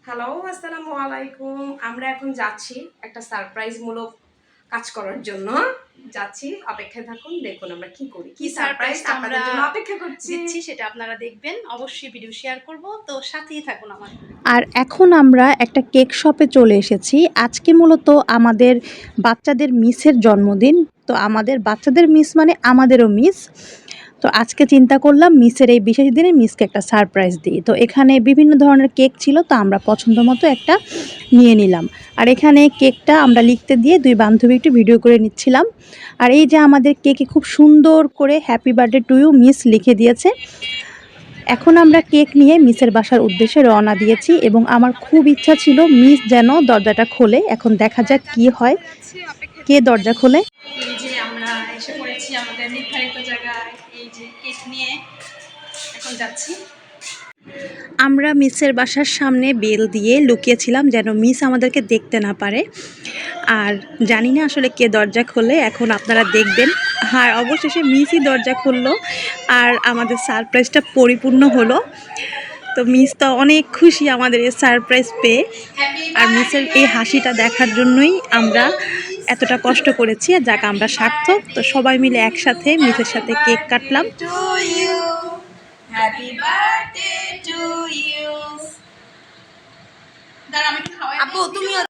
Hello, আসসালামু আলাইকুম। আমরা এখন যাচ্ছি একটা সারপ্রাইজ মূলক কাজ করার জন্য। যাচ্ছি, অপেক্ষায় থাকুন, দেখুন আমরা কি করি। কি সারপ্রাইজ আপনাদের জন্য অপেক্ষা করছি সেটা আপনারা দেখবেন। অবশ্যই ভিডিও শেয়ার করব, তো সাথেই থাকুন আমার। আর এখন আমরা একটা কেক শপে চলে এসেছি। আজকে মূলত আমাদের বাচ্চাদের মিসের জন্মদিন। তো আমাদের বাচ্চাদের মিস মানে আমাদেরও মিস। তো আজকে চিন্তা করলাম মিসের এই বিশেষ দিনে মিসকে একটা সারপ্রাইজ দিই। তো এখানে বিভিন্ন ধরনের কেক ছিল, তো আমরা পছন্দ মতো একটা নিয়ে নিলাম। আর এখানে কেকটা আমরা লিখতে দিয়ে দুই বান্ধবী একটু ভিডিও করে নিচ্ছিলাম। আর এই যে আমাদের কেকে খুব সুন্দর করে happy birthday to you miss লিখে দিয়েছে। এখন আমরা কেক নিয়ে মিসের বাসার উদ্দেশ্যে রওনা দিয়েছি এবং আমার খুব ইচ্ছা ছিল মিস যেন দরজাটা খোলে। এখন দেখা যাক কি হয়, কে দরজা খোলে। এই যে আমরা এসে পড়েছি আমাদের নির্ধারিত জায়গায়। এই যে কেক নিয়ে এখন যাচ্ছি। আমরা মিসের বাসার সামনে বেল দিয়ে লুকিয়েছিলাম যেন মিস আমাদেরকে দেখতে না পারে। আর জানি না আসলে কে দরজা খোলে, এখন আপনারা দেখবেন। আর অবশেষে মিসই দরজা খুললো আর আমাদের সারপ্রাইজটা পরিপূর্ণ হলো। তো মিস তো অনেক খুশি আমাদের এই সারপ্রাইজ পেয়ে। আর মিসের এই হাসিটা দেখার জন্যই আমরা এতটা কষ্ট করেছি। আর যাক, আমরা সার্থক। তো সবাই মিলে একসাথে মিসের সাথে কেক কাটলাম। Happy birthday to you. দাঁড়া, আমি একটু খাওয়াই। আপু তুমিও।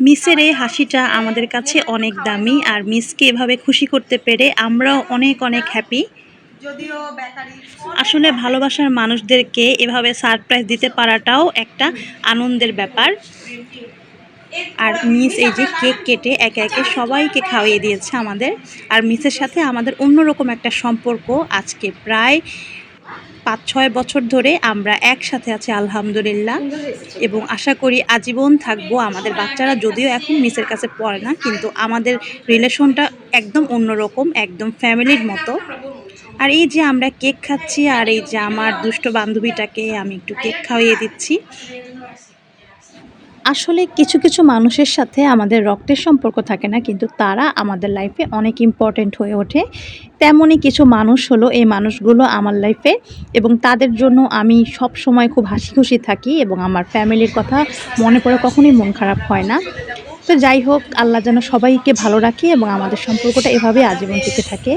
মিসের এই হাসিটা আমাদের কাছে অনেক দামি। আর মিসকে এভাবে খুশি করতে পেরে আমরাও অনেক অনেক হ্যাপি। যদিও বেকারি আসলে ভালোবাসার মানুষদেরকে এভাবে সারপ্রাইজ দিতে পারাটাও একটা আনন্দের ব্যাপার। আর মিস এই যে কেক কেটে একে একে সবাইকে খাওয়িয়ে দিয়েছে আমাদের। আর মিসের সাথে আমাদের অন্যরকম একটা সম্পর্ক। আজকে প্রায় ৫-৬ বছর ধরে আমরা একসাথে আছি আলহামদুলিল্লাহ, এবং আশা করি আজীবন থাকবো। আমাদের বাচ্চারা যদিও এখন মিসের কাছে পড়ে না, কিন্তু আমাদের রিলেশনটা একদম অন্যরকম, একদম ফ্যামিলির মতো। আর এই যে আমরা কেক খাচ্ছি, আর এই যে আমার দুষ্ট বান্ধবীটাকে আমি একটু কেক খাওয়িয়ে দিচ্ছি। আসলে কিছু কিছু মানুষের সাথে আমাদের রক্তের সম্পর্ক থাকে না, কিন্তু তারা আমাদের লাইফে অনেক ইম্পর্ট্যান্ট হয়ে ওঠে। তেমনই কিছু মানুষ হলো এই মানুষগুলো আমার লাইফে, এবং তাদের জন্য আমি সব সময় খুব হাসি খুশি থাকি এবং আমার ফ্যামিলির কথা মনে পড়ে কখনোই মন খারাপ হয় না। তো যাই হোক, আল্লাহ যেন সবাইকে ভালো রাখে এবং আমাদের সম্পর্কটা এভাবে আজীবন টিকে থাকে।